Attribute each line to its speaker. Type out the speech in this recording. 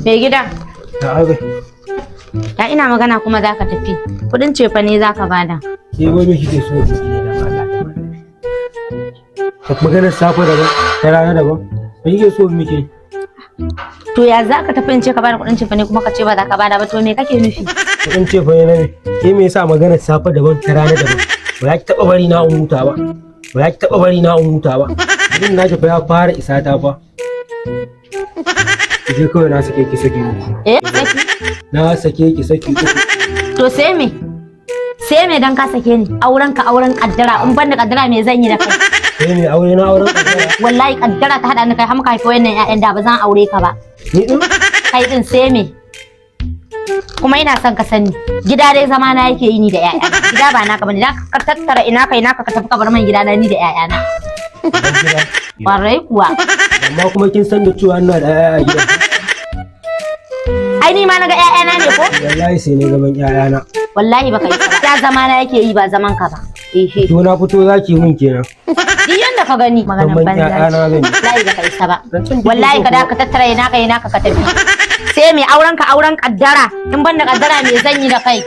Speaker 1: Me gida?
Speaker 2: Na aure.
Speaker 1: Ya ina magana kuma za ka tafi. Kudin cefa ne za ka bada.
Speaker 2: Ke wai me kike so ki ne da Allah. Ka maganar safa daban, ta rana daban. Me kike so miki?
Speaker 1: To ya za ka tafi in ce ka bada kudin cefa ne kuma ka ce ba za ka bada ba, to me kake nufi?
Speaker 2: Kudin ce fa ne. Ke me yasa maganar safa daban ta rana daban? Ba za ki taba bari na huta ba. Ba za ki taba bari na huta ba. Idan na fa ya fara isa ta fa. Je kawai na sake ki saki uku.
Speaker 1: Saki?
Speaker 2: Na sake ki saki uku.
Speaker 1: To sai me? Sai me dan ka sake ni? Auren ka auren kaddara, in banda kaddara me zan yi da kai?
Speaker 2: Sai me aure na auren kaddara?
Speaker 1: Wallahi kaddara ta hada ni kai har muka haifi wannan ƴaƴan da ba zan aure ka ba.
Speaker 2: Ni din?
Speaker 1: Kai din sai me? Kuma ina son ka sani, gida dai zama na yake yi ni da ƴaƴa. Gida ba naka bane, ka tattara ina kai naka ka tafi ka bar man gida na ni da ƴaƴana. Kwarai kuwa.
Speaker 2: Amma kuma kin san da cewa ina da ƴaƴa a gidan.
Speaker 1: Ai ni ma naga ƴaƴana ne ko?
Speaker 2: Wallahi sai ne zaman ƴaƴana.
Speaker 1: Wallahi baka yi ba. Ya zama na yake yi ba zaman ka ba.
Speaker 2: To na fito zaki mun kenan.
Speaker 1: Duk yanda ka gani maganar banza. Wallahi baka yi ba. Wallahi ka da ka tattara ina kai naka ka tafi. Sai mai auren ka auren kaddara, in banda kaddara me zan yi da kai?